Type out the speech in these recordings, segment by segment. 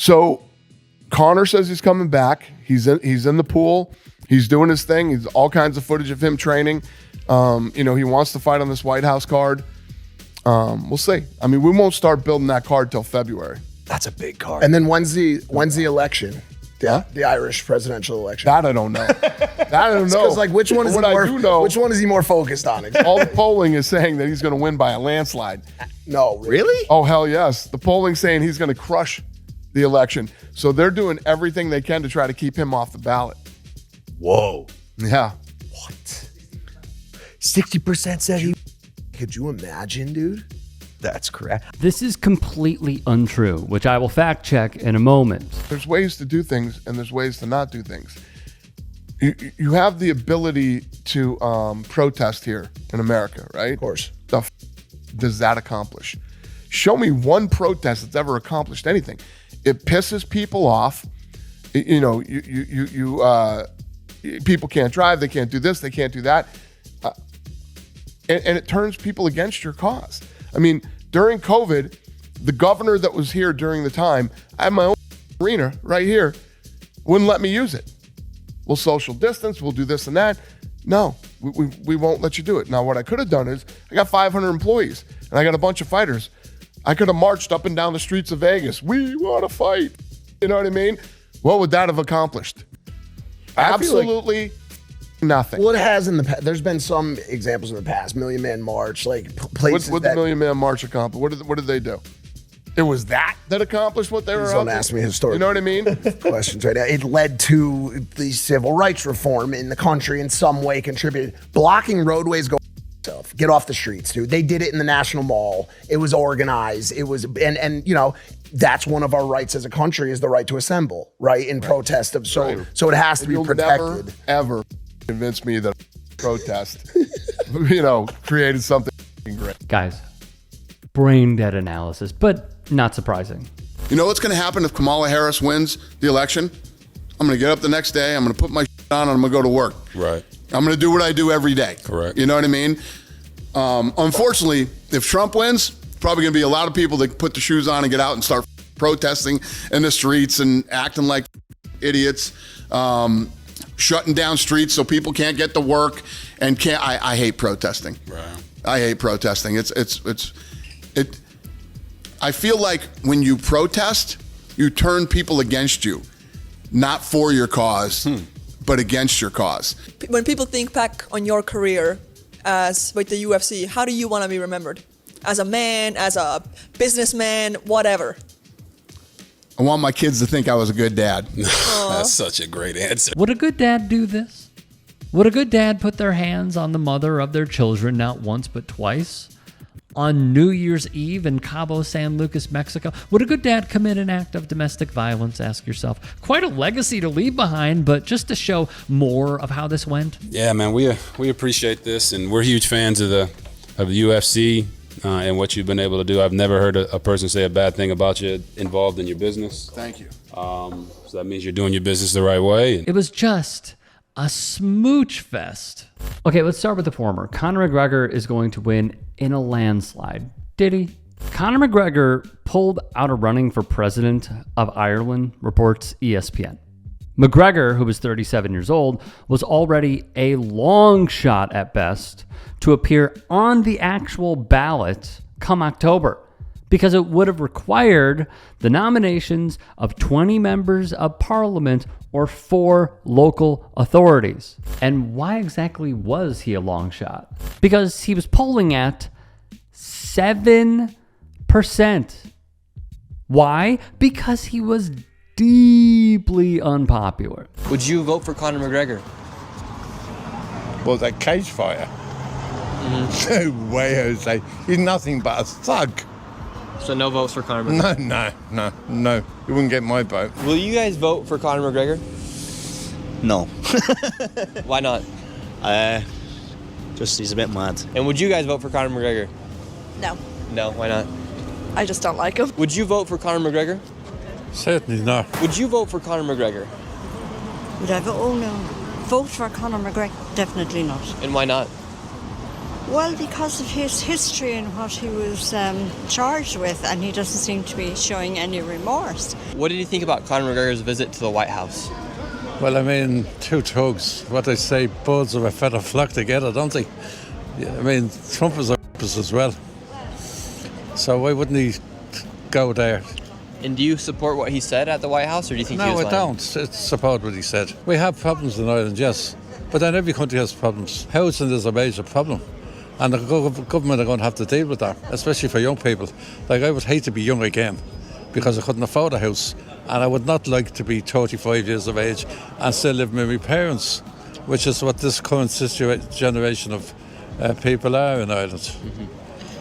So Conor says he's coming back. He's in the pool. He's doing his thing. He's all kinds of footage of him training. He wants to fight on this White House card. We'll see. I mean, we won't start building that card till February. That's a big card. And then when's the election? The Irish presidential election. That I don't know. Because like which one is he more focused on? All the polling is saying that he's going to win by a landslide. No, really? Oh hell yes. The polling saying he's going to crush the election. So they're doing everything they can to try to keep him off the ballot. Whoa. Yeah. What? 60% said he. Could you imagine, dude? That's correct. This is completely untrue, which I will fact check in a moment. There's ways to do things and there's ways to not do things. You have the ability to protest here in America, right? Of course. The f does that accomplish? Show me one protest that's ever accomplished anything. It pisses people off. People can't drive. They can't do this. They can't do that. And it turns people against your cause. I mean, during COVID, the governor that was here during the time, I have my own arena right here, wouldn't let me use it. We'll social distance, we'll do this and that. No, we won't let you do it. Now, what I could have done is, I got 500 employees, and I got a bunch of fighters. I could have marched up and down the streets of Vegas. We want to fight. You know what I mean? What would that have accomplished? Absolutely nothing. Well, it has in the past. There's been some examples in the past. Million Man March, like places What the Million Man March accomplish? What did they do? It was that accomplished what they were. Don't ask me historical. You know what I mean? Questions right now. It led to the civil rights reform in the country in some way. Contributed. Blocking roadways. Get off the streets, dude. They did it in the National Mall. It was organized. It was and that's one of our rights as a country is the right to assemble, right? In protest of so it has to be protected. Never ever convince me that protest, created something great. Guys, brain dead analysis, but not surprising. You know what's going to happen if Kamala Harris wins the election? I'm going to get up the next day. I'm going to put my on and I'm going to go to work. Right. I'm going to do what I do every day. Correct. You know what I mean? Unfortunately, if Trump wins, probably going to be a lot of people that put the shoes on and get out and start protesting in the streets and acting like idiots, shutting down streets so people can't get to work and can't. I hate protesting. Right. I hate protesting. I feel like when you protest, you turn people against you, not for your cause, but against your cause. When people think back on your career as with the UFC, how do you want to be remembered? As a man, as a businessman, whatever. I want my kids to think I was a good dad. That's such a great answer. Would a good dad do this? Would a good dad put their hands on the mother of their children not once but twice? On New Year's Eve in Cabo San Lucas, Mexico? Would a good dad commit an act of domestic violence? Ask yourself. Quite a legacy to leave behind, but just to show more of how this went. Yeah, man, we appreciate this, and we're huge fans of the UFC and what you've been able to do. I've never heard a person say a bad thing about you involved in your business. Thank you. So that means you're doing your business the right way. It was just a smooch fest. Okay, let's start with the former. Conor McGregor is going to win in a landslide. Did he? Conor McGregor pulled out of running for president of Ireland, reports ESPN. McGregor, who was 37 years old, was already a long shot at best to appear on the actual ballot come October, because it would have required the nominations of 20 members of parliament or 4 local authorities. And why exactly was he a long shot? Because he was polling at 7%. Why? Because he was deeply unpopular. Would you vote for Conor McGregor? Was a cage fighter? No way, Jose. He's nothing but a thug. So no votes for Conor McGregor? No. You wouldn't get my vote. Will you guys vote for Conor McGregor? No. Why not? Just he's a bit mad. And would you guys vote for Conor McGregor? No, No, why not? I just don't like him. Would you vote for Conor McGregor? Certainly not. Would you vote for Conor McGregor? Would I vote? Oh no. Vote for Conor McGregor? Definitely not. And why not? Well, because of his history and what he was charged with, and he doesn't seem to be showing any remorse. What did you think about Conor McGregor's visit to the White House? Well, I mean, two thugs, what they say, birds of a feather flock together, don't they? Yeah, I mean, Trump is a as well. So why wouldn't he go there? And do you support what he said at the White House, or do you think he was No, I lying? don't. It's support what he said. We have problems in Ireland, yes. But then every country has problems. Housing is a major problem. And the government are going to have to deal with that, especially for young people. Like, I would hate to be young again because I couldn't afford a house. And I would not like to be 35 years of age and still live with my parents, which is what this current generation of people are in Ireland. Mm-hmm.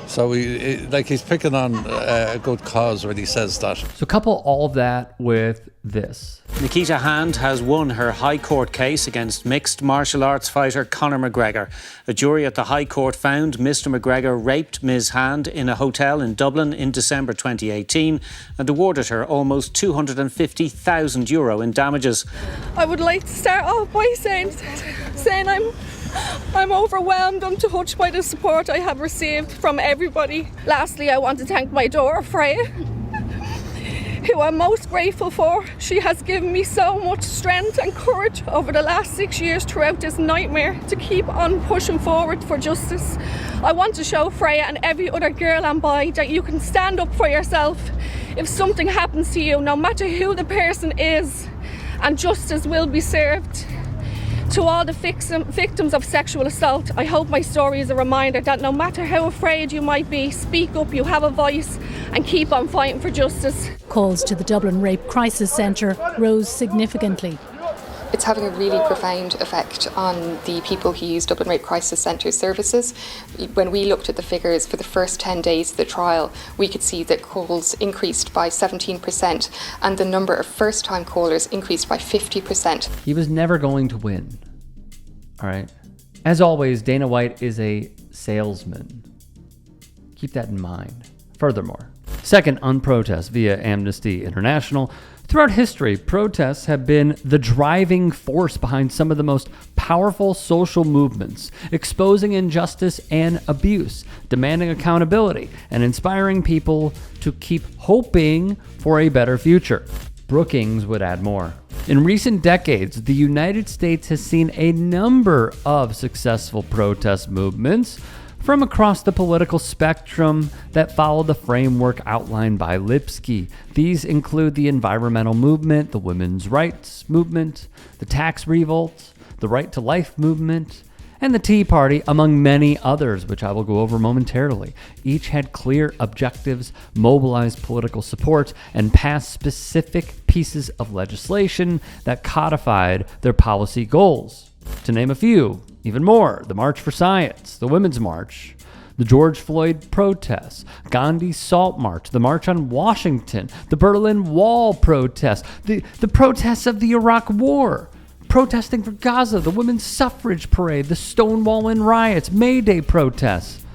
So he's picking on a good cause when he says that. So couple all of that with this. Nikita Hand has won her High Court case against mixed martial arts fighter Conor McGregor. A jury at the High Court found Mr. McGregor raped Ms. Hand in a hotel in Dublin in December 2018 and awarded her almost €250,000 in damages. I would like to start off by saying I'm overwhelmed. I'm touched by the support I have received from everybody. Lastly, I want to thank my daughter, Freya, who I'm most grateful for. She has given me so much strength and courage over the last 6 years throughout this nightmare to keep on pushing forward for justice. I want to show Freya and every other girl and boy that you can stand up for yourself if something happens to you, no matter who the person is, and justice will be served. To all the victims of sexual assault, I hope my story is a reminder that no matter how afraid you might be, speak up, you have a voice, and keep on fighting for justice. Calls to the Dublin Rape Crisis Centre rose significantly. It's having a really profound effect on the people who use Dublin Rape Crisis Centre services. When we looked at the figures for the first 10 days of the trial, we could see that calls increased by 17% and the number of first-time callers increased by 50%. He was never going to win. All right. As always, Dana White is a salesman. Keep that in mind. Furthermore, second on protests via Amnesty International, throughout history, protests have been the driving force behind some of the most powerful social movements, exposing injustice and abuse, demanding accountability, and inspiring people to keep hoping for a better future. Brookings would add more. In recent decades, the United States has seen a number of successful protest movements from across the political spectrum that follow the framework outlined by Lipsky. These include the environmental movement, the women's rights movement, the tax revolt, the right to life movement, and the Tea Party, among many others, which I will go over momentarily. Each had clear objectives, mobilized political support, and passed specific pieces of legislation that codified their policy goals. To name a few, even more, the March for Science, the Women's March, the George Floyd protests, Gandhi's Salt March, the March on Washington, the Berlin Wall protests, the protests of the Iraq War, protesting for Gaza, the Women's Suffrage Parade, the Stonewalling riots, May Day protests,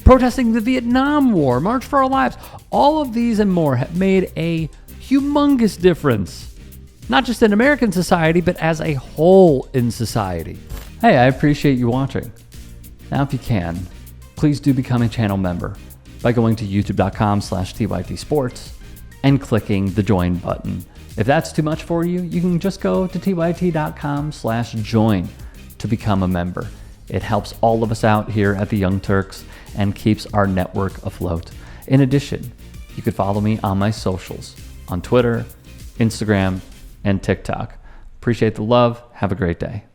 protesting the Vietnam War, March for Our Lives. All of these and more have made a humongous difference, not just in American society, but as a whole in society. Hey, I appreciate you watching. Now, if you can, please do become a channel member by going to youtube.com/TYTsports and clicking the join button. If that's too much for you, you can just go to tyt.com/join to become a member. It helps all of us out here at the Young Turks and keeps our network afloat. In addition, you could follow me on my socials on Twitter, Instagram, and TikTok. Appreciate the love. Have a great day.